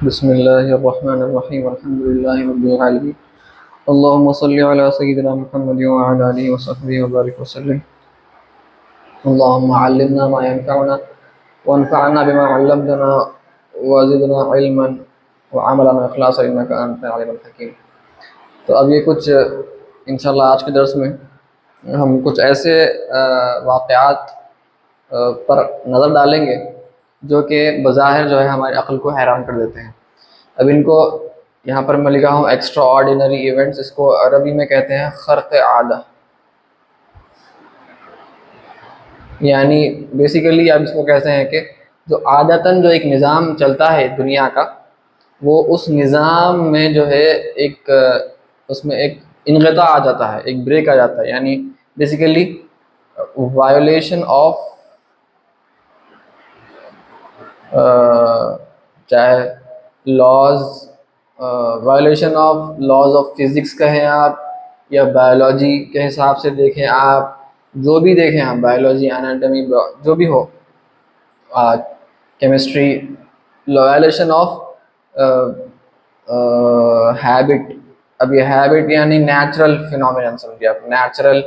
बिस्मिल्लाहिर्रहमानिर्रहीम अल्हम्दुलिल्लाहि रब्बिल आलमीन अल्लाहुम्मा सल्लि अला सय्यिदिना मुहम्मदिन व अला आलिहि व सहबिहि व बारिक व सल्लिम। अल्लाहुम्मा अल्लिमना मा यनफअना वन्फअना बिमा अल्लमतना व ज़िदना इल्मन व अमलन व इखलासन इन्नका अंतल अलीमुल हकीम। तो अब ये कुछ इंशाअल्लाह आज के दर्स में हम कुछ ऐसे वाक़यात पर नज़र डालेंगे जो कि बज़ाहिर जो है हमारी अक़ल को हैरान कर देते हैं। अब इनको यहाँ पर मैं लिखा हूँ एक्स्ट्रा ऑर्डिनरी इवेंट्स, इसको अरबी में कहते हैं ख़र्क़ आदा। यानी बेसिकली आप इसको कहते हैं कि जो आदतन जो एक निज़ाम चलता है दुनिया का, वो उस निज़ाम में जो है एक उसमें एक इन्क़िता आ जाता है, एक ब्रेक आ जाता है। यानी बेसिकली वायोलेशन ऑफ चाहे laws, violation of laws of physics कहें आप, या बायोलॉजी के हिसाब से देखें आप, जो भी देखें आप, बायोलॉजी, एनाटॉमी, जो भी हो, केमिस्ट्री, वायोलेशन ऑफ हैबिट। अब ये हैबिट यानी नेचुरल फिनोमिनन समझिए आप, नेचुरल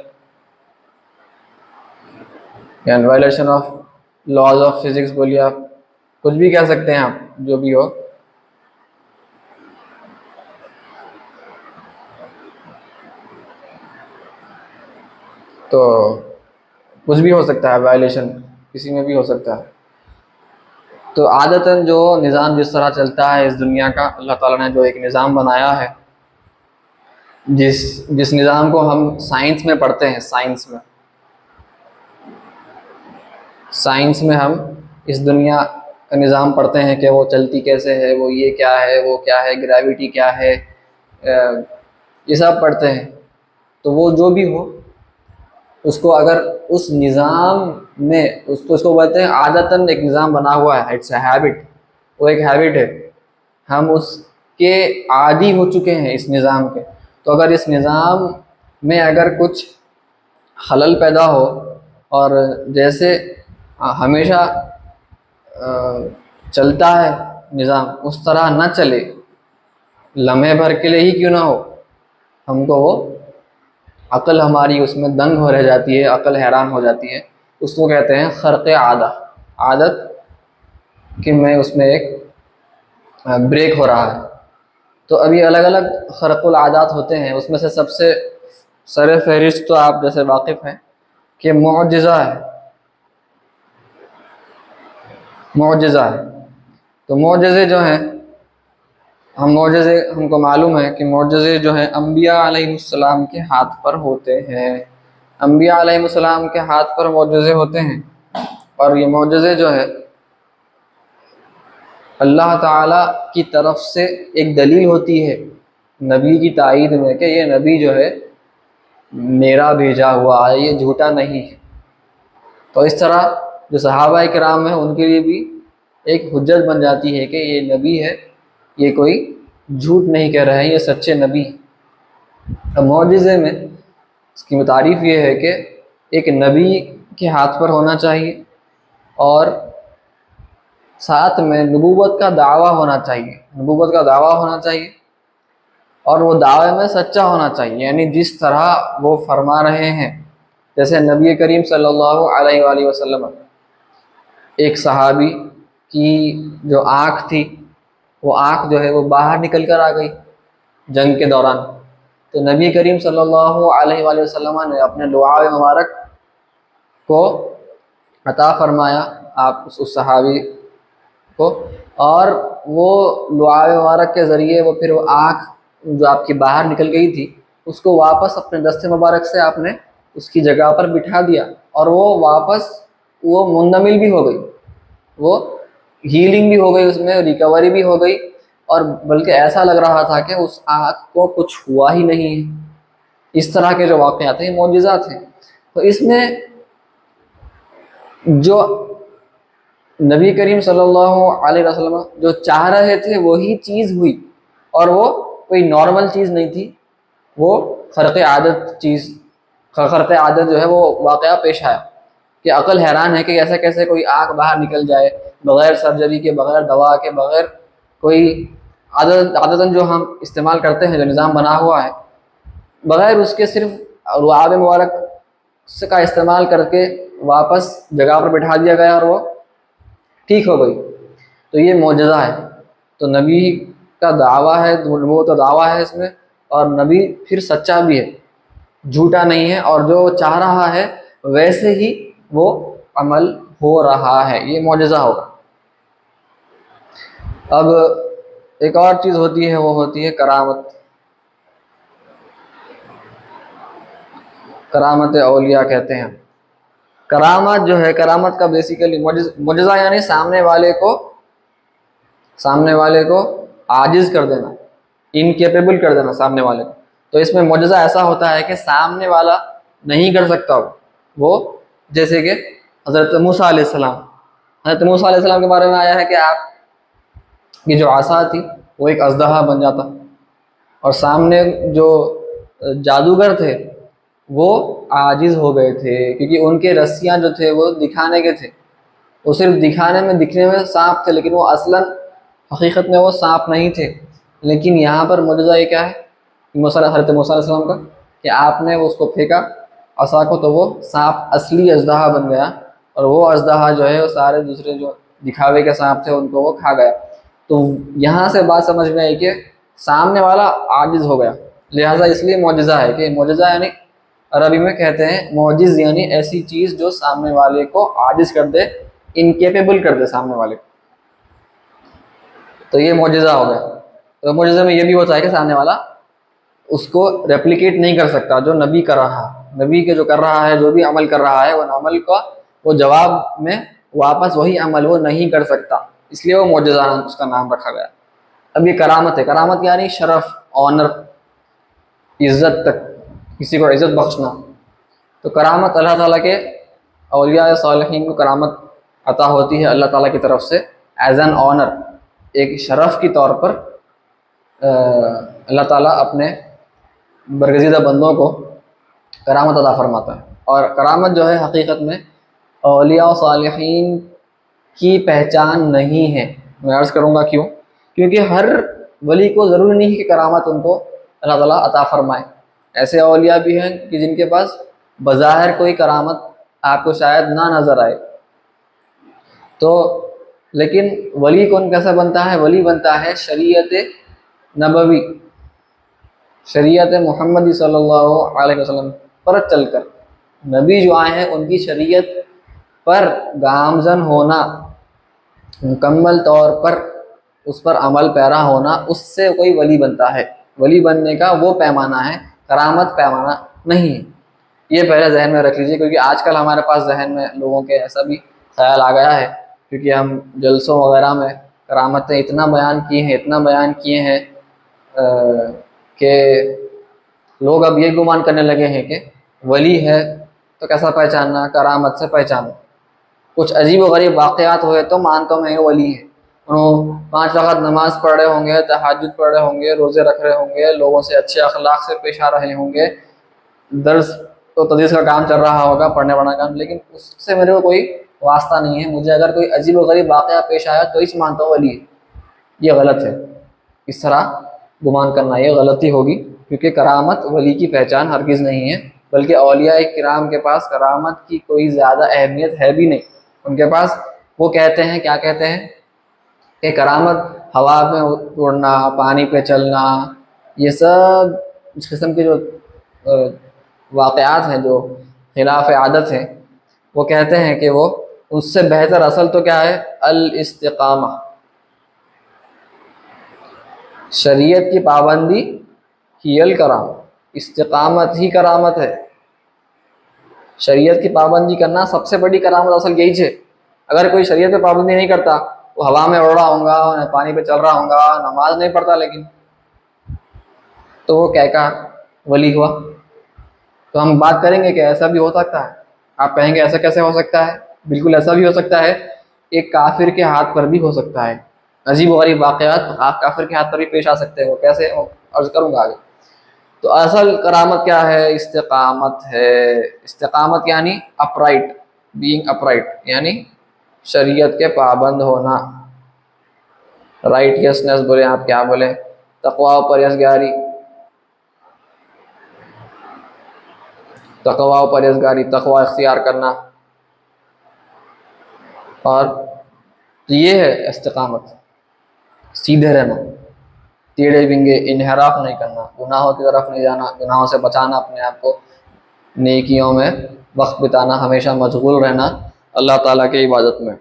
यानी violation of laws of physics बोलिए आप, कुछ भी कह सकते हैं आप, जो भी हो। तो कुछ भी हो सकता है, वायलेशन किसी में भी हो सकता है। तो आदतन जो निज़ाम जिस तरह चलता है इस दुनिया का, अल्लाह ताला ने जो एक निज़ाम बनाया है, जिस निज़ाम को हम साइंस में पढ़ते हैं, साइंस में हम इस दुनिया का निज़ाम पढ़ते हैं कि वो चलती कैसे है, वो ये क्या है, वो क्या है, ग्रेविटी क्या है, ये सब पढ़ते हैं। तो वो जो भी हो, उसको अगर उस निज़ाम में उसको बोलते हैं आदतन एक निज़ाम बना हुआ है, इट्स अ हैबिट, वो एक हैबिट है, हम उसके आदी हो चुके हैं इस निज़ाम के। तो अगर इस निज़ाम में अगर कुछ खलल पैदा हो और जैसे हमेशा चलता है निज़ाम उस तरह न चले, लम्हे भर के लिए ही क्यों ना हो, हमको वो अक़ल हमारी उसमें दंग हो रह जाती है, अक़ल हैरान हो जाती है। उसको कहते हैं ख़र्क़ आदा, आदत कि मैं उसमें एक ब्रेक हो रहा है। तो अभी अलग अलग ख़र्क़ुल आदात होते हैं, उसमें से सबसे सर फहरिस्त तो आप जैसे वाकिफ़ हैं कि मुअज्जिज़ा है, मुअज्जिज़ा है। तो मुअज्जिज़े जो हैं, हमको मालूम है कि मुअज्जिज़े जो हैं अम्बिया अलैहिस्सलाम के हाथ पर होते हैं, अम्बिया अलैहिस्सलाम के हाथ पर मुअज्जिज़े होते हैं। और ये मुअज्जिज़े जो है अल्लाह ताला की तरफ से एक दलील होती है नबी की तायीद में कि ये नबी जो है मेरा भेजा हुआ है, ये झूठा नहीं है। तो इस तरह जो सहाबा किराम है उनके लिए भी एक हुज्जत बन जाती है कि ये नबी है, ये कोई झूठ नहीं कह रहे हैं, ये सच्चे नबी। अब मौजिज़े में इसकी तारीफ़ ये है कि एक नबी के हाथ पर होना चाहिए और साथ में नबूवत का दावा होना चाहिए, नबूवत का दावा होना चाहिए और वो दावे में सच्चा होना चाहिए। यानी जिस तरह वो फरमा रहे हैं, जैसे नबी करीम सल्लल्लाहु अलैहि वसल्लम, एक सहाबी की जो आँख थी, वो आँख जो है वो बाहर निकल कर आ गई जंग के दौरान। तो नबी करीम सल्लल्लाहु अलैहि वसल्लम ने अपने दुआ मुबारक को अता फरमाया आप उस सहाबी को, और वो दुआ मुबारक के ज़रिए वो फिर वो आँख जो आपकी बाहर निकल गई थी उसको वापस अपने दस्ते मुबारक से आपने उसकी जगह पर बिठा दिया और वो वापस वो मुंदमिल भी हो गई, वो हीलिंग भी हो गई, उसमें रिकवरी भी हो गई, और बल्कि ऐसा लग रहा था कि उस आँख को कुछ हुआ ही नहीं है। इस तरह के जो वाक़यात हैं मौजिज़ात हैं। तो इसमें जो नबी करीम सल्लल्लाहु अलैहि वसल्लम जो चाह रहे थे वही चीज़ हुई, और वो कोई नॉर्मल चीज़ नहीं थी, वो ख़र्क़ आदत चीज़, ख़र्क़ आदत जो है वो वाक़या पेश आया कि अक़ल हैरान है कि ऐसा कैसे कोई आँख बाहर निकल जाए बग़ैर सर्जरी के, बग़ैर दवा के, बग़ैर कोई आदतन जो हम इस्तेमाल करते हैं, जो निज़ाम बना हुआ है, बग़ैर उसके सिर्फ रुआब मुबारक का इस्तेमाल करके वापस जगह पर बिठा दिया गया और वो ठीक हो गई, तो ये मोजज़ा है। तो नबी का दावा है, वो तो दावा है इसमें, और नबी फिर सच्चा भी है, झूठा नहीं है, और जो चाह रहा है वैसे ही वो अमल हो रहा है, ये मोजज़ा होगा। अब एक और चीज़ होती है, वो होती है करामत। करामत औलिया कहते हैं। करामत जो है, करामत का बेसिकली मुजज़ा यानी सामने वाले को आजिज़ कर देना, इनकेपेबल कर देना सामने वाले को। तो इसमें मुजज़ा ऐसा होता है कि सामने वाला नहीं कर सकता वो, जैसे कि हज़रत मूसा अलैहिस्सलाम के बारे में आया है कि आपकी जो आसा थी वो एक अज़दहा बन जाता, और सामने जो जादूगर थे वो आजिज़ हो गए थे, क्योंकि उनके रस्सियाँ जो थे वो दिखाने के थे, वो सिर्फ दिखने में सांप थे, लेकिन वो असलन हकीकत में वो सांप नहीं थे। लेकिन यहाँ पर मुजज़ा ये क्या है हज़रत मूसा अलैहिस्सलाम का, कि आपने उसको फेंका असा को, तो वो सांप असली अज़दहा बन गया, और वो अज़दहा जो है वो सारे दूसरे जो दिखावे के सांप थे उनको वो खा गया। तो यहाँ से बात समझ में आई कि सामने वाला आजिज़ हो गया, लिहाजा इसलिए मुजज़ा है। कि मुजज़ा यानी अरबी में कहते हैं मौजिज़, यानी ऐसी चीज़ जो सामने वाले को आजिज़ कर दे, इनकेपेबल कर दे सामने वाले को, तो ये मुजज़ा हो गया। तो मुजज़े में ये भी होता है कि सामने वाला उसको रेप्लिकेट नहीं कर सकता, जो नबी कर रहा है, नबी के जो कर रहा है, जो भी अमल कर रहा है, वो अमल का वो जवाब में वापस वही अमल वो नहीं कर सकता, इसलिए वो मुजज़ा उसका नाम रखा गया। अब ये करामत है। करामत यानी शरफ़, ऑनर, इज़्ज़त तक, किसी को इज़्ज़त बख्शना। तो करामत अल्लाह ताला के औलिया सालिहीन को करामत अता होती है अल्लाह ताला की तरफ से एज़ एन ऑनर, एक शरफ़ की तौर पर अल्लाह ताला अपने बरगज़ीदा बंदों को करामत अता फरमाता है। और करामत जो है हकीकत में औलिया सालिहीन की पहचान नहीं है। मैं अर्ज़ करूँगा क्यों, क्योंकि हर वली को ज़रूरी नहीं है कि करामत उनको अल्लाह ताला अता फरमाए। ऐसे औलिया भी हैं कि जिनके पास बज़ाहिर कोई करामत आपको शायद ना नज़र आए, तो लेकिन वली कौन कैसा बनता है? वली बनता है शरीयत नबवी, शरीयत मुहम्मदी सल्लल्लाहु अलैहि वसल्लम पर चलकर। नबी जो आए हैं उनकी शरीयत पर गामजन होना, मुकम्मल तौर पर उस पर अमल पैरा होना, उससे कोई वली बनता है। वली बनने का वो पैमाना है, करामत पैमाना नहीं है। ये पहले जहन में रख लीजिए, क्योंकि आजकल हमारे पास जहन में लोगों के ऐसा भी ख्याल आ गया है, क्योंकि हम जलसों वगैरह में करामतें इतना बयान किए हैं कि लोग अब ये गुमान करने लगे हैं कि वली है तो कैसा पहचानना, करामत से पहचानना। कुछ अजीब व गरीब वाक़यात हुए तो मानता हूँ मैं वली है, उन्होंने 5 वक़्त नमाज़ पढ़ रहे होंगे, तहज्जुद पढ़ रहे होंगे, रोज़े रख रहे होंगे, लोगों से अच्छे अखलाक से पेश आ रहे होंगे, दर्स तो तदरीस का काम चल रहा होगा, पढ़ने पढ़ने का काम, लेकिन उससे मेरे को कोई वास्ता नहीं है। मुझे अगर कोई अजीब व गरीब वाक़या पेश आया तो इस मानता हूँ वली है। ये गलत है, इस तरह गुमान करना ये गलती होगी, क्योंकि करामत वली की पहचान हरगिज़ नहीं है, बल्कि औलिया किराम के पास करामत की कोई ज़्यादा अहमियत है भी नहीं। उनके पास वो कहते हैं, क्या कहते हैं कि करामत हवा में उड़ना, पानी पे चलना, ये सब इस किस्म के जो वाक़यात हैं जो खिलाफ आदत हैं, वो कहते हैं कि वो उससे बेहतर असल तो क्या है, अल इस्तिक़ामा, शरीयत की पाबंदी ही अल कराम, इस्तिक़ामत ही करामत है। शरीयत की पाबंदी करना सबसे बड़ी करामत असल यही है। अगर कोई शरीयत पे पाबंदी नहीं करता, वो हवा में उड़ रहा होगा, पानी पे चल रहा होगा, नमाज नहीं पढ़ता, लेकिन तो वो क्या का वली हुआ? तो हम बात करेंगे कि ऐसा भी हो सकता है। आप कहेंगे ऐसा कैसे हो सकता है? बिल्कुल ऐसा भी हो सकता है, एक काफिर के हाथ पर भी हो सकता है। अजीब व गरीब वाक़यात आप काफिर के हाथ पर भी पेश आ सकते हो। कैसे? अर्ज करूँगा आगे। तो असल करामत क्या है? इस्तिक़ामत है। इस्तिक़ामत यानी अपराइट, बीइंग अपराइट, यानी शरीयत के पाबंद होना, राइटियसनेस बोले आप क्या बोले, तकवा और परहेजगारी, तकवा और परहेजगारी, तकवा इख्तियार करना, और ये है इस्तिकामत, सीधे रहना, टेढ़े बिंगे इनहराफ नहीं करना, गुनाहों की तरफ नहीं जाना, गुनाहों से बचाना अपने आप को, नेकियों में वक्त बिताना, हमेशा मशगूल रहना अल्लाह ताला की इबादत में।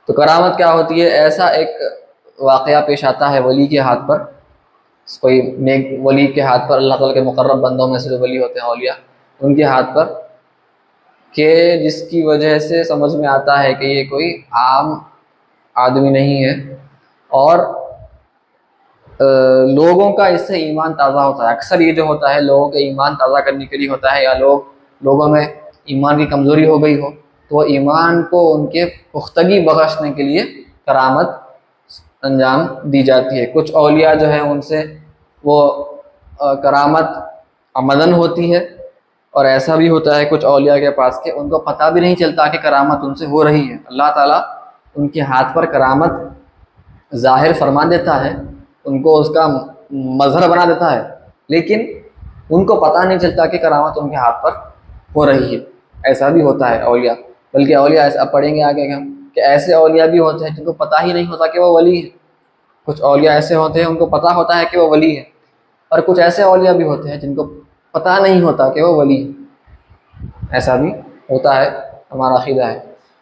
तो करामत क्या होती है? ऐसा एक वाक़या पेश आता है वली के हाथ पर, कोई नेक वली के हाथ पर, अल्लाह ताला के मुकर्रब बंदों में से जो वली होते हैं औलिया, उनके हाथ पर, कि जिसकी वजह से समझ में आता है कि ये कोई आम आदमी नहीं है, और लोगों का इससे ईमान ताज़ा होता है। अक्सर ये जो होता है लोगों के ईमान ताज़ा करने के लिए होता है, या लोगों में ईमान की कमज़ोरी हो गई हो तो वो ईमान को उनके पुख्तगी बख्शने के लिए करामत अंजाम दी जाती है। कुछ औलिया जो है उनसे वो करामत अमदन होती है, और ऐसा भी होता है कुछ औलिया के पास के उनको पता भी नहीं चलता कि करामत उनसे हो रही है। अल्लाह ताला उनके हाथ पर करामत ज़ाहिर फरमा देता है, उनको उसका मजहर बना देता है, लेकिन उनको पता नहीं चलता कि करामत उनके हाथ पर हो रही है। ऐसा भी होता है औलिया, बल्कि औलिया ऐसा पढ़ेंगे आगे हम कि ऐसे औलिया भी होते हैं जिनको पता ही नहीं होता कि वो वली है। कुछ औलिया ऐसे होते हैं उनको पता होता है कि वो वली है, और कुछ ऐसे औलिया भी होते हैं जिनको पता नहीं होता कि वो वली है। ऐसा भी होता है, हमारा अक़ीदा है।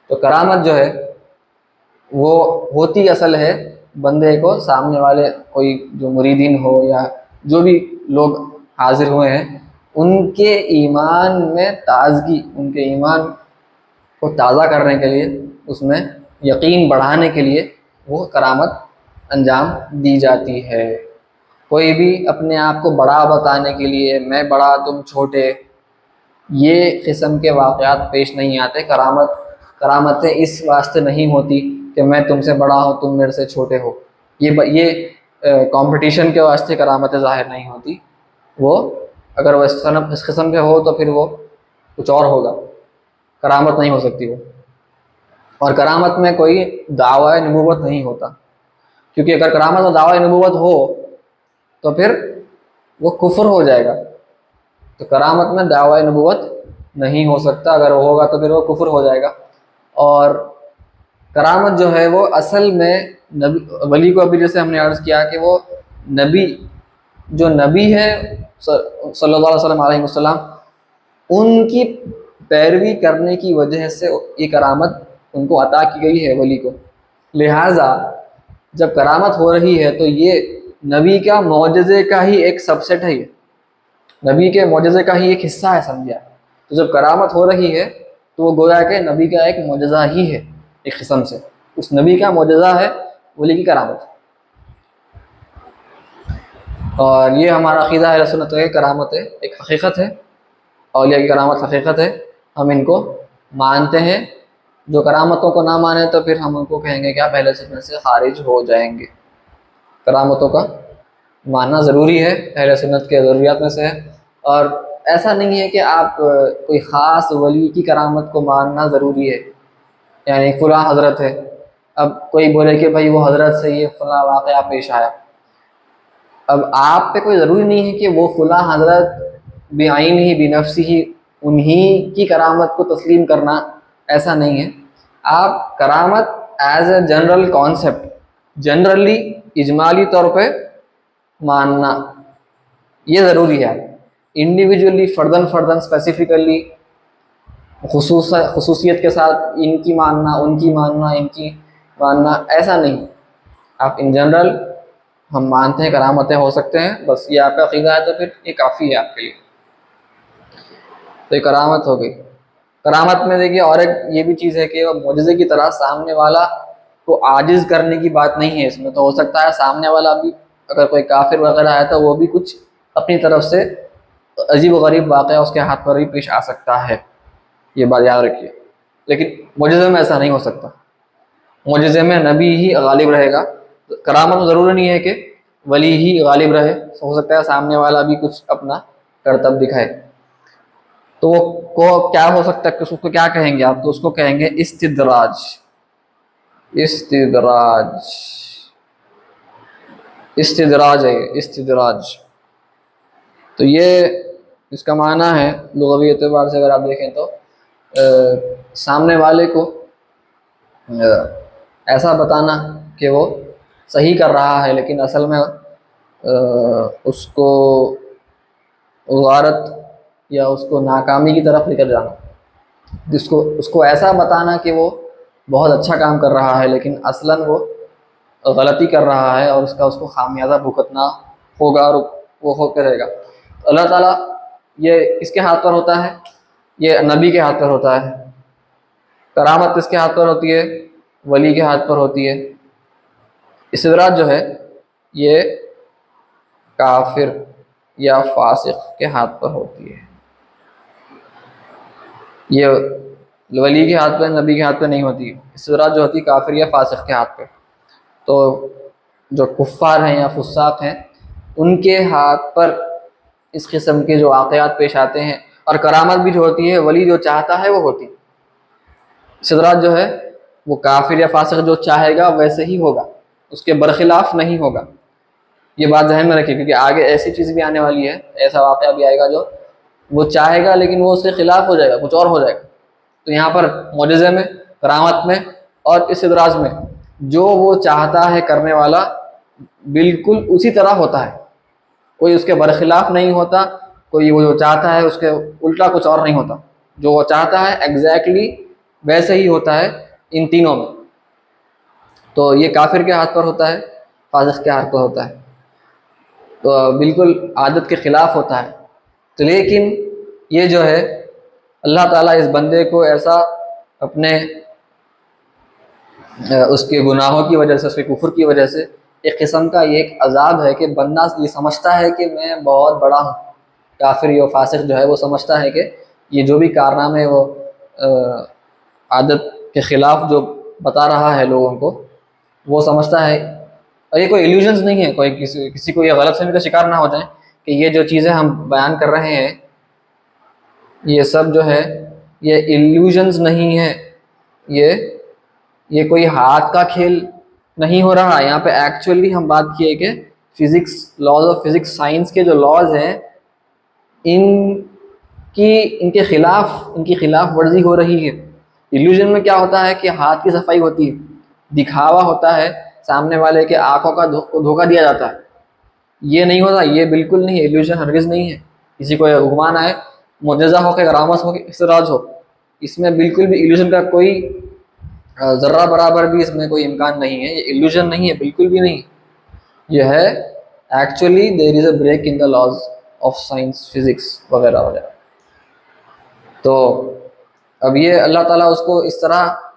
तो करामत जो है वो होती असल है बंदे को, सामने वाले कोई जो मुरीदीन हो या जो भी लोग हाजिर हुए हैं, उनके ईमान में ताजगी, उनके ईमान को ताज़ा करने के लिए, उसमें यकीन बढ़ाने के लिए वो करामत अंजाम दी जाती है। कोई भी अपने आप को बड़ा बताने के लिए, मैं बड़ा तुम छोटे, ये किस्म के वाक़यात पेश नहीं आते। करामतें इस वास्ते नहीं होती कि मैं तुमसे बड़ा हूँ तुम मेरे से छोटे हो, ये कंपटीशन के वास्ते करामतें ज़ाहिर नहीं होती। वो अगर वो इस किस्म के हो तो फिर वो कुछ और होगा, करामत नहीं हो सकती वो। और करामत में कोई दावा नबूवत नहीं होता, क्योंकि अगर करामत में दावा नबूवत हो तो फिर वो कुफ्र हो जाएगा। तो करामत में दावा नबूवत नहीं हो सकता, अगर वो होगा तो फिर वो कुफ्र हो जाएगा। और करामत जो है वो असल में नबी वली को, अभी जैसे हमने अर्ज़ किया कि वो नबी, जो नबी है सल्लल्लाहु अलैहि वसल्लम, उनकी पैरवी करने की वजह से ये करामत उनको अता की गई है वली को। लिहाजा जब करामत हो रही है तो ये नबी का मौजज़े का ही एक सबसेट है, ये नबी के मौजज़े का ही एक हिस्सा है, समझिए। तो जब करामत हो रही है तो वो गोया के नबी का एक मौजज़ा ही है, एक किस्म से उस नबी का मौजज़ा है वली की करामत। और ये हमारा अक़ीदा है सुन्नत है, करामत है एक हकीकत है, औलिया की करामत हकीकत है, हम इनको मानते हैं। जो करामतों को ना माने तो फिर हम उनको कहेंगे क्या, पहले सुन्नत से खारिज हो जाएंगे। करामतों का मानना ज़रूरी है, अहले सुन्नत के ज़रूरियात में से है। और ऐसा नहीं है कि आप कोई ख़ास वली की करामत को मानना ज़रूरी है, यानी फ़लाँ हज़रत है, अब कोई बोले कि भाई वो हज़रत से ये फ़लाँ वाक़या पेश आया, अब आप पे कोई ज़रूरी नहीं है कि वो फ़लाँ हज़रत बेआइन ही बेनफ्सी ही उन्हीं की करामत को तस्लीम करना, ऐसा नहीं है। आप करामत as a general concept, generally इजमाली तौर पे मानना ये ज़रूरी है। इंडिविजुअली फ़र्दन स्पेसिफिकली खुसूसियत के साथ इनकी मानना, उनकी मानना, इनकी मानना, ऐसा नहीं। आप इन जनरल हम मानते हैं करामतें हो सकते हैं, बस ये आपका अक़ीदा है तो फिर ये काफ़ी है आपके लिए। तो ये करामत हो गई। करामत में देखिए और एक ये भी चीज़ है कि वो मुजज़े की तरह सामने वाला को आजिज़ करने की बात नहीं है इसमें। तो हो सकता है सामने वाला भी, अगर कोई काफिर वगैरह है तो वो भी कुछ अपनी तरफ से अजीब गरीब वाक़या उसके हाथ पर भी पेश आ सकता है, ये बात याद रखिए। लेकिन मुजज़े में ऐसा नहीं हो सकता, मुजज़े में नबी ही गालिब रहेगा। करामत में ज़रूरी नहीं है कि वली ही गालिब रहे, हो सकता है सामने वाला भी कुछ अपना करतब दिखाए। तो वो को क्या हो सकता है, उसको क्या कहेंगे आप? तो उसको कहेंगे इस्तिदराज। इस्तिदराज इस्तिदराज है, इस्तिदराज। तो ये इसका माना है लुग़वी एतबार से अगर आप देखें तो सामने वाले को ऐसा बताना कि वो सही कर रहा है लेकिन असल में उसको गारत या उसको नाकामी की तरफ लेकर जाना, जिसको उसको ऐसा बताना कि वो बहुत अच्छा काम कर रहा है लेकिन असलन वो गलती कर रहा है और उसको खामियाजा भुगतना होगा और वो होकर रहेगा। तो अल्लाह ताला ये किसके हाथ पर होता है? ये नबी के हाथ पर होता है। करामत किसके हाथ पर होती है? वली के हाथ पर होती है। इस्तिदराज जो है ये काफिर या फासिक के हाथ पर होती है। ये वली के हाथ पे, नबी के हाथ पे नहीं होती। इस्तिदराज जो होती है काफिर या फासिक के हाथ पे। तो जो कुफ्फार हैं या फुस्साक हैं उनके हाथ पर इस किस्म के जो वाक़यात पेश आते हैं। और करामत भी जो होती है वली जो चाहता है वो होती। इस्तिदराज जो है वो काफिर या फासिक जो चाहेगा वैसे ही होगा, उसके बरखिलाफ नहीं होगा। ये बात ज़हन में रखिए क्योंकि आगे ऐसी चीज़ भी आने वाली है, ऐसा वाक़या भी आएगा जो वो चाहेगा लेकिन वो उसके खिलाफ हो जाएगा, कुछ और हो जाएगा। तो यहाँ पर मौजज़े में, करामत में और इस्तिदराज में जो वो चाहता है करने वाला बिल्कुल उसी तरह होता है, कोई उसके बरखिलाफ नहीं होता, कोई वो जो चाहता है उसके उल्टा कुछ और नहीं होता। जो वो चाहता है एग्जैक्टली वैसे ही होता है इन तीनों में। तो ये काफिर के हाथ पर होता है, फासिक के हाथ पर होता है, तो बिल्कुल आदत के ख़िलाफ़ होता है। तो लेकिन ये जो है अल्लाह ताला इस बंदे को ऐसा अपने उसके गुनाहों की वजह से, उसके कुफ्र की वजह से एक किस्म का ये एक अजाब है कि बंदा ये समझता है कि मैं बहुत बड़ा हूँ। काफिर या फासिक जो है वो समझता है कि ये जो भी कारनामे वो आदत के ख़िलाफ़ जो बता रहा है लोगों को, वो समझता है। और ये कोई इल्यूजन्स नहीं है, कोई किसी को ये गलतफहमी का शिकार ना हो जाए कि ये जो चीज़ें हम बयान कर रहे हैं ये सब जो है ये इल्यूजन्स नहीं है, ये कोई हाथ का खेल नहीं हो रहा। यहाँ पे एक्चुअली हम बात किए कि physics, laws of physics, science के जो लॉज हैं इनके खिलाफ, इनकी खिलाफ वर्जी हो रही है। इल्यूजन में क्या होता है कि हाथ की सफाई होती है, दिखावा होता है, सामने वाले के आंखों का धोखा दिया जाता है। ये नहीं होता, ये बिल्कुल नहीं है, इल्यूजन हरगिज़ नहीं है। किसी को हुक्मान आए, मुजज़ा हो के, करामत हो के, इस्तिदराज हो, इसमें बिल्कुल भी इल्यूजन का कोई ज़र्रा बराबर भी इसमें कोई इम्कान नहीं है। ये इल्यूजन नहीं है, बिल्कुल भी नहीं। यह है actually there is a break in the laws of science, physics वगैरह वगैरह। तो अब ये अल्लाह ताला उसको इस तरह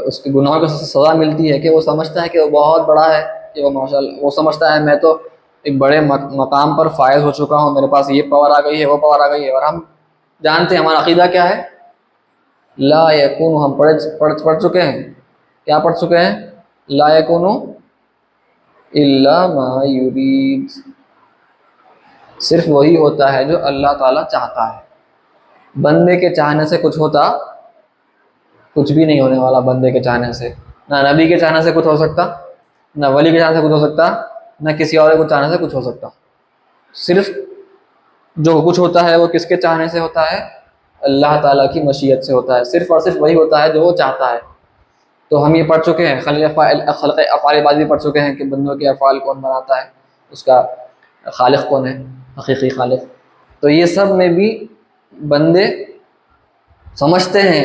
उसके गुनाहों की सज़ा मिलती है कि वो समझता है कि वो बहुत बड़ा है, कि वो माशाअल्लाह वो समझता है मैं तो एक बड़े मकाम पर फायज हो चुका हूँ, मेरे पास ये पावर आ गई है, वो पावर आ गई है। और हम जानते हैं हमारा अक़ीदा क्या है, ला यकूनु, हम पढ़ चुके हैं, क्या पढ़ चुके हैं, ला यकूनु इल्ला मा युरीद, सिर्फ वही होता है जो अल्लाह ताला चाहता है। बंदे के चाहने से कुछ होता, कुछ भी नहीं होने वाला बंदे के चाहने से। ना नबी के चाहने से कुछ हो सकता, ना वली के चाहने से कुछ हो सकता, ना किसी और को चाहने से कुछ हो सकता। सिर्फ जो कुछ होता है वो किसके चाहने से होता है, अल्लाह ताला की मशीयत से होता है। सिर्फ और सिर्फ वही होता है जो वो चाहता है। तो हम ये पढ़ चुके हैं, खल्क़ अफ़आल बाद भी पढ़ चुके हैं कि बंदों के अफ़आल कौन बनाता है, उसका खालिक कौन है, हकीकी खालिक। तो ये सब में भी बंदे समझते हैं,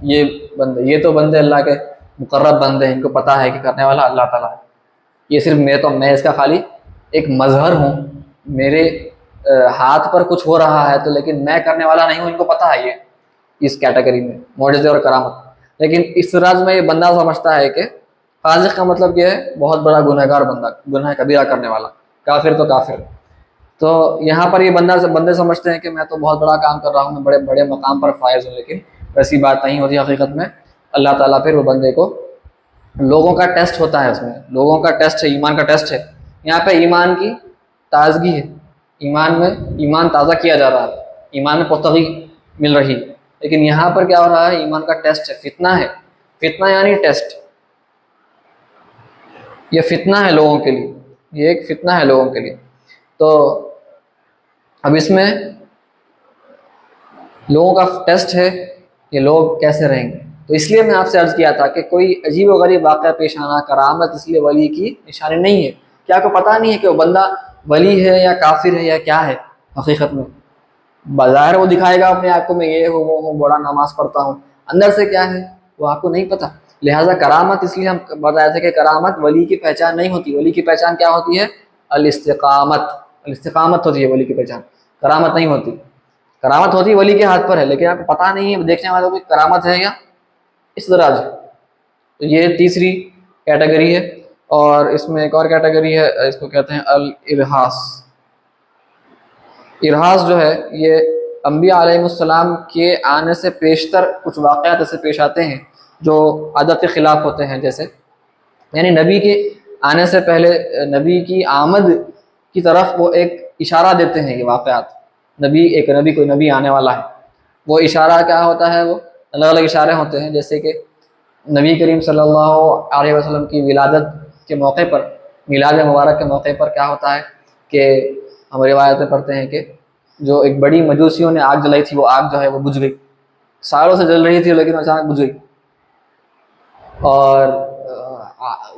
ये तो बंदे अल्लाह के मुकर्रब बंदे हैं, इनको पता है कि करने वाला अल्लाह ताला है। ये सिर्फ मैं इसका खाली एक मज़हर हूँ, मेरे हाथ पर कुछ हो रहा है तो लेकिन मैं करने वाला नहीं हूँ, इनको पता है ये इस कैटेगरी में मौजज़े और करामत। लेकिन इस राज में ये बंदा समझता है कि फासिक का मतलब ये है बहुत बड़ा गुनहगार बंदा, गुनाह कबीरा करने वाला, काफिर तो काफिर। तो यहाँ पर ये बंदे समझते हैं कि मैं तो बहुत बड़ा काम कर रहा हूँ, मैं बड़े बड़े मकाम पर फायज हूँ, लेकिन वैसी बात नहीं होती हकीकत में। अल्लाह ताला फिर वो बंदे को, लोगों का टेस्ट होता है, उसमें लोगों का टेस्ट है, ईमान का टेस्ट है। यहाँ पे ईमान की ताजगी है, ईमान में ईमान ताज़ा किया जा रहा है, ईमान में पुख्तगी मिल रही है। लेकिन यहाँ पर क्या हो रहा है, ईमान का टेस्ट है, फितना है। फितना यानी टेस्ट, ये फितना है लोगों के लिए। ये एक फितना है लोगों के लिए। तो अब इसमें लोगों का टेस्ट है कि लोग कैसे रहेंगे। तो इसलिए मैं आपसे अर्ज़ किया था कि कोई अजीब व गरीब वाक़या पेश आना, करामत इसलिए वली की निशानी नहीं है। क्या आपको पता नहीं है कि वो बंदा वली है या काफिर है या क्या है हकीकत में? बाज़ाहिर वो दिखाएगा अपने आप को, मैं ये हूँ वो हूँ, बड़ा नमाज पढ़ता हूँ, अंदर से क्या है वो आपको नहीं पता। लिहाजा करामत, इसलिए हम बताए थे कि करामत वली की पहचान नहीं होती। वली की पहचान क्या होती है? अल-इस्तिकामत। अल-इस्तिकामत होती है वली की पहचान, करामत नहीं होती। करामत होती वली के हाथ पर है, लेकिन आपको पता नहीं है देखने वालों को करामत है या इस तरह। तो ये तीसरी कैटेगरी है। और इसमें एक और कैटेगरी है, इसको कहते हैं अल-इरहास। इरहास जो है ये अम्बिया अलैहिमुस्सलाम के आने से पेशतर कुछ वाक़यात ऐसे पेश आते हैं जो आदत के ख़िलाफ़ होते हैं। जैसे यानी नबी के आने से पहले नबी की आमद की तरफ वो एक इशारा देते हैं ये वाक़यात। नबी कोई नबी आने वाला है, वो इशारा क्या होता है? वो अलग अलग इशारे होते हैं। जैसे कि नबी करीम सल्लल्लाहु अलैहि वसल्लम की विलादत के मौके पर, मिलाद मुबारक के मौके पर क्या होता है कि हम रिवायत में पढ़ते हैं कि जो एक बड़ी मजूसियों ने आग जलाई थी, वो आग जो है वो बुझ गई। सालों से जल रही थी लेकिन अचानक बुझ गई। और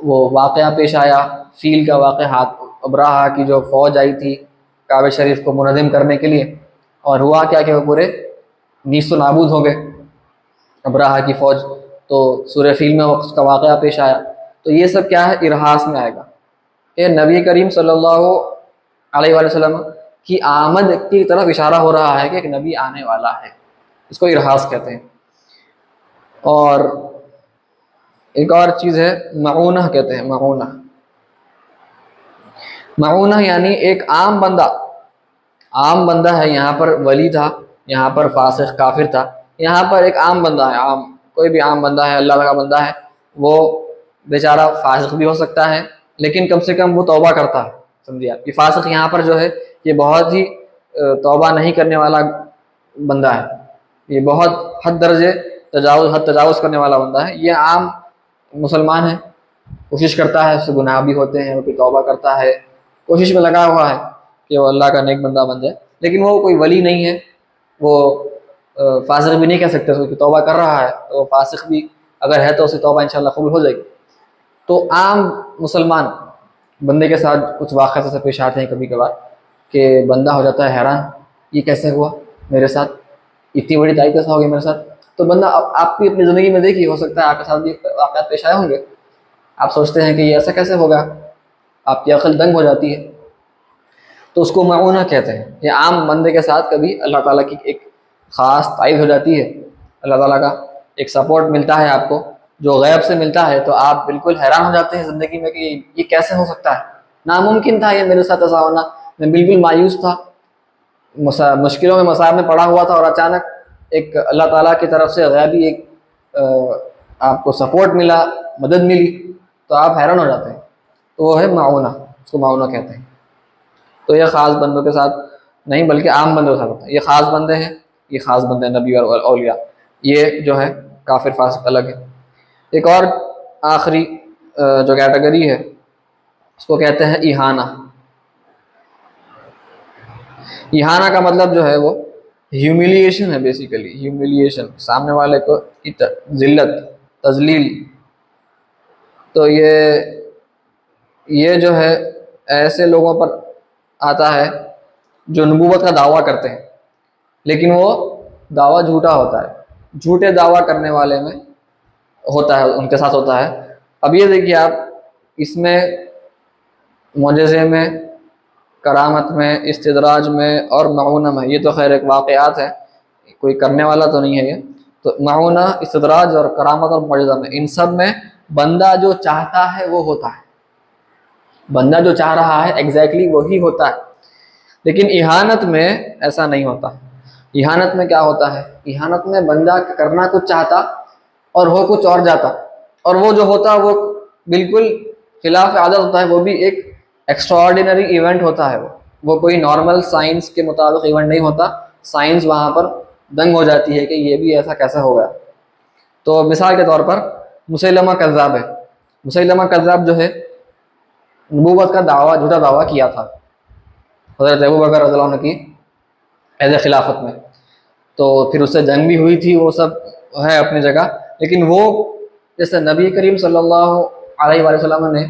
वो वाक़या पेश आया, फील का वाक़या, हाथ अब्राहा की जो फ़ौज आई थी काबे शरीफ को मुनज़्ज़म करने के लिए, और हुआ क्या कि वो पूरे नीस्तो नाबूद हो गए अब्राहा की फ़ौज। तो सूरह फील में उसका वाक़या पेश आया। तो ये सब क्या है? इरहास में आएगा कि नबी करीम सल्लल्लाहु अलैहि वसल्लम की आमद की तरफ इशारा हो रहा है कि एक नबी आने वाला है। इसको इरहास कहते हैं। और एक और चीज़ है मऊना कहते हैं। मऊना यानी एक आम बंदा है। यहाँ पर वली था, यहाँ पर फासिक काफिर था, यहाँ पर एक आम बंदा है। कोई भी आम बंदा है, अल्लाह का बंदा है, वो बेचारा फासिक भी हो सकता है लेकिन कम से कम वो तौबा करता है। समझिए आप, ये फासिक यहाँ पर जो है ये बहुत ही तौबा नहीं करने वाला बंदा है। ये बहुत हद तजावुज़ करने वाला बंदा है। ये आम मुसलमान है, कोशिश करता है, उससे गुनाह भी होते हैं, वो फिर तौबा करता है, कोशिश में लगा हुआ है कि वो अल्लाह का नेक बंदा बन जाए, लेकिन वो कोई वली नहीं है। वो फासिक भी नहीं कह सकते उसकी तौबा कर रहा है, तो फासिक भी अगर है तो उसकी तौबा इंशाल्लाह कबूल हो जाएगी। तो आम मुसलमान बंदे के साथ कुछ वाक़यात ऐसे पेश आते हैं कभी कभार कि बंदा हो जाता है हैरान, ये कैसे हुआ मेरे साथ, इतनी बड़ी तारीफ कैसा हो गई मेरे साथ। तो बंदा आप भी अपनी ज़िंदगी में देखिए, हो सकता है आपके साथ भी वाक़यात पेश आए होंगे, आप सोचते हैं कि ये ऐसा कैसे होगा, आपकी अक्ल दंग हो जाती है। तो उसको मऊना कहते हैं। ये आम बंदे के साथ कभी अल्लाह ताला की एक ख़ास ताईद हो जाती है, अल्लाह ताला का एक सपोर्ट मिलता है आपको जो गैब से मिलता है, तो आप बिल्कुल हैरान हो जाते हैं ज़िंदगी में कि ये कैसे हो सकता है, नामुमकिन था ये मेरे साथ ऐसा होना। मैं बिल्कुल मायूस था, मुश्किलों में मसाइब में पड़ा हुआ था, और अचानक एक अल्लाह ताला की तरफ से गैबी एक आपको सपोर्ट मिला, मदद मिली, तो आप हैरान हो जाते हैं। तो वो है मऊना, उसको मऊना कहते हैं। तो ये ख़ास बंदों के साथ नहीं बल्कि आम बंदों के साथ होता है। ये ख़ास बंदे हैं, ये ख़ास बंदे नबी और औलिया। ये जो है काफिर फासिक अलग है। एक और आखिरी जो कैटेगरी है उसको कहते हैं इहाना। इहाना का मतलब जो है वो ह्यूमिलिएशन है, बेसिकली ह्यूमिलिएशन, सामने वाले को जिल्लत, तजलील। तो ये जो है ऐसे लोगों पर आता है जो नबूवत का दावा करते हैं लेकिन वो दावा झूठा होता है, झूठे दावा करने वाले में होता है, उनके साथ होता है। अब ये देखिए आप, इसमें मुअजिज़े में, करामत में, इस्तिदराज में और मऊना में, ये तो खैर एक वाक़यात है, कोई करने वाला तो नहीं है ये। तो मऊना, इस्तिदराज और करामत और मुअजिज़ा में, इन सब में बंदा जो चाहता है वो होता है, बंदा जो चाह रहा है एग्जैक्टली वही होता है। लेकिन इहानत में ऐसा नहीं होता। इहानत में क्या होता है? इहानत में बंदा करना कुछ चाहता और हो कुछ और जाता, और वो जो होता वो बिल्कुल खिलाफ आदत होता है, वो भी एक एक्स्ट्राऑर्डिनरी इवेंट होता है। वो कोई नॉर्मल साइंस के मुताबिक इवेंट नहीं होता। साइंस वहाँ पर दंग हो जाती है कि ये भी ऐसा कैसे हो गया। तो मिसाल के तौर पर मुसैलमा कज़्ज़ाब है। मुसैलमा कज़्ज़ाब जो है नबूवत का दावा, झूठा दावा किया था हज़रत अबू बकर रज़ियल्लाहु अन्हु की ऐज़ खिलाफत में। तो फिर उससे जंग भी हुई थी, वो सब है अपनी जगह। लेकिन वो जैसे नबी करीम सल्लल्लाहु अलैहि वसल्लम ने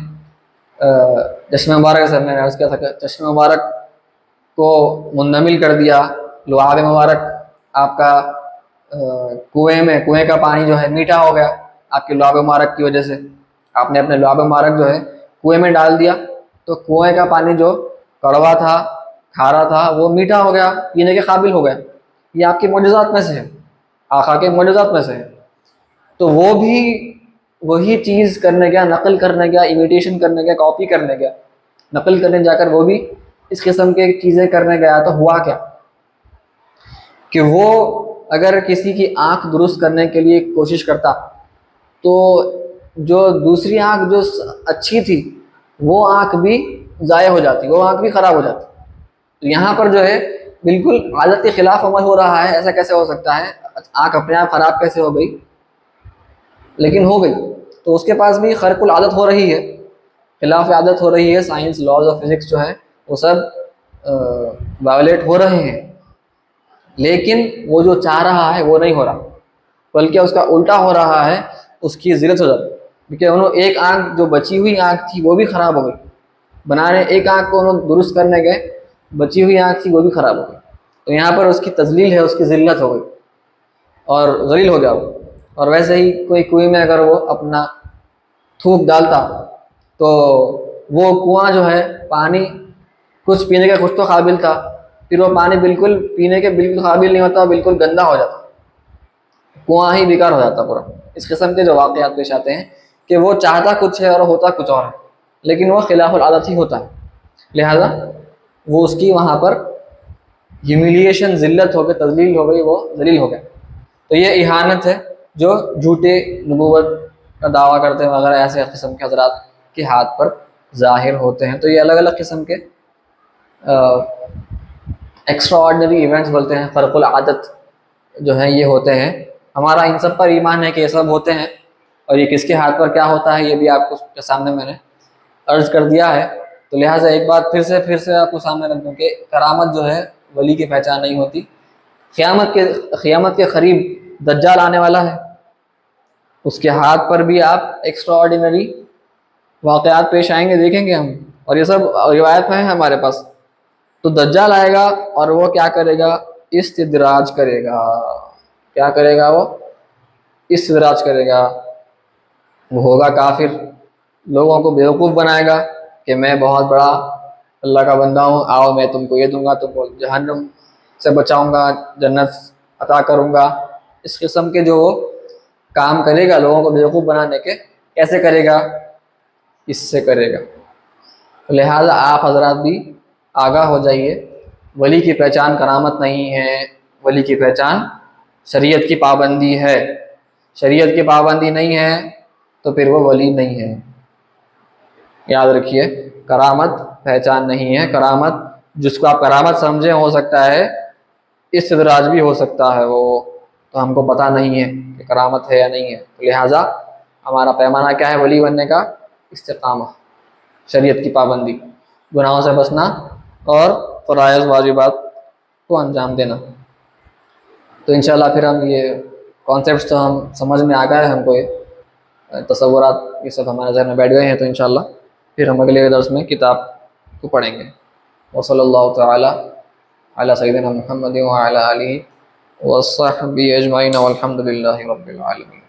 चश्मे मुबारक से, मैंने अर्ज़ किया था, चश्मे मुबारक को मुंदमिल कर दिया, लुआब मुबारक आपका कुएं का पानी जो है मीठा हो गया आपके लुआब मुबारक की वजह से। आपने अपने लुआब मुबारक जो है कुएं में डाल दिया, तो कुएं का पानी जो कड़वा था, खारा था, वो मीठा हो गया, पीने के काबिल हो गया। ये आपके मोजज़ात में से है, आका के मोजज़ात में से है। तो वो भी वही चीज़ करने गया, नकल करने गया, इमिटेशन करने गया, कॉपी करने गया, नकल करने जाकर वो भी इस किस्म के चीज़ें करने गया। तो हुआ क्या कि वो अगर किसी की आंख दुरुस्त करने के लिए कोशिश करता, तो जो दूसरी आंख जो अच्छी थी वो आंख भी ज़ाया हो जाती, वो आंख भी ख़राब हो जाती। तो यहाँ पर जो है बिल्कुल आदत के ख़िलाफ़ अमल हो रहा है। ऐसा कैसे हो सकता है, आंख अपने आप ख़राब कैसे हो गई, लेकिन हो गई। तो उसके पास भी खर्कुल आदत हो रही है, खिलाफ आदत हो रही है। साइंस, लॉज ऑफ फिज़िक्स जो है वो सब वायलेट हो रहे हैं, लेकिन वो जो चाह रहा है वो नहीं हो रहा, बल्कि उसका उल्टा हो रहा है, उसकी ज़िल्लत हो जाती। क्योंकि उन्होंने एक आँख जो बची हुई आँख थी वो भी ख़राब हो गई, बनाने एक आँख को उन्होंने दुरुस्त करने गए, बची हुई आँख थी वो भी ख़राब हो गई। तो यहाँ पर उसकी तज़लील है, उसकी ज़िल्लत हो गई और ज़लील हो गया वो। और वैसे ही कोई कुएं में अगर वो अपना थूक डालता, तो वो कुआं जो है पानी कुछ पीने का कुछ तो काबिल था, फिर वो पानी बिल्कुल पीने के बिल्कुल काबिल नहीं होता, बिल्कुल गंदा हो जाता, कुआं ही बेकार हो जाता पूरा। इस किस्म के जो वाक़यात पेश आते हैं कि वो चाहता कुछ है और होता कुछ और है, लेकिन वो खिलाफुल आदत ही होता है, लिहाजा वो उसकी वहाँ पर ह्यूमिलिएशन, ज़िल्लत हो गई, तज़लील हो गई, वो ज़लील हो गया। तो ये इहानत है जो झूठे नबूवत का दावा करते हैं वगैरह, ऐसे किस्म के हज़रात के हाथ पर ज़ाहिर होते हैं। तो ये अलग अलग किस्म के एक्स्ट्रा ऑर्डिनरी इवेंट्स बोलते हैं, फ़र्क़ुल आदत जो है ये होते हैं। हमारा इन सब पर ईमान है कि ये सब होते हैं, और ये किसके हाथ पर क्या होता है ये भी आपको सामने मैंने अर्ज़ कर दिया है। तो लिहाजा एक बात फिर से आपको सामने रख दूँ कि करामत जो है वली की पहचान नहीं होती। क़यामत के करीब दज्जाल आने वाला है, उसके हाथ पर भी आप एक्स्ट्रा ऑर्डिनरी वाक़यात पेश आएंगे, देखेंगे हम, और ये सब रिवायत में है हमारे पास। तो दज्जाल आएगा और वो क्या करेगा, इस्तिदराज करेगा। क्या करेगा वो, इस्तिदराज करेगा। वो होगा काफिर, लोगों को बेवकूफ़ बनाएगा कि मैं बहुत बड़ा अल्लाह का बंदा हूँ, आओ मैं तुमको ये दूंगा, तुमको जहन्नम से बचाऊंगा, जन्नत अता करूंगा। इस किस्म के जो काम करेगा लोगों को बेवकूफ़ बनाने के, कैसे करेगा, इससे करेगा। लिहाजा आप हजरात भी आगाह हो जाइए, वली की पहचान करामत नहीं है, वली की पहचान शरीयत की पाबंदी है। शरीयत की पाबंदी नहीं है तो फिर वो वली नहीं है। याद रखिए, करामत पहचान नहीं है। करामत जिसको आप करामत समझे, हो सकता है इस्तिदराज भी हो सकता है वो, तो हमको पता नहीं है कि करामत है या नहीं है। तो लिहाजा हमारा पैमाना क्या है वली बनने का, इस्तिकामा, शरीयत की पाबंदी, गुनाहों से बचना और फ़राइज़ वाजिबात को अंजाम देना। तो इंशाल्लाह फिर हम ये कॉन्सेप्ट्स तो हम समझ में आ गए, हमको ये तसव्वुरात ये सब हमारे ज़हन में बैठ गए हैं। तो इंशाल्लाह फिर हम अगले दर्स में किताब को पढ़ेंगे। वसल्लल्लाहु तआला अला सय्यिदिना मुहम्मद व अला आलिहि व अस्सहबिहि अजमईन वल्हम्दुलिल्लाहि रब्बिल आलमीन।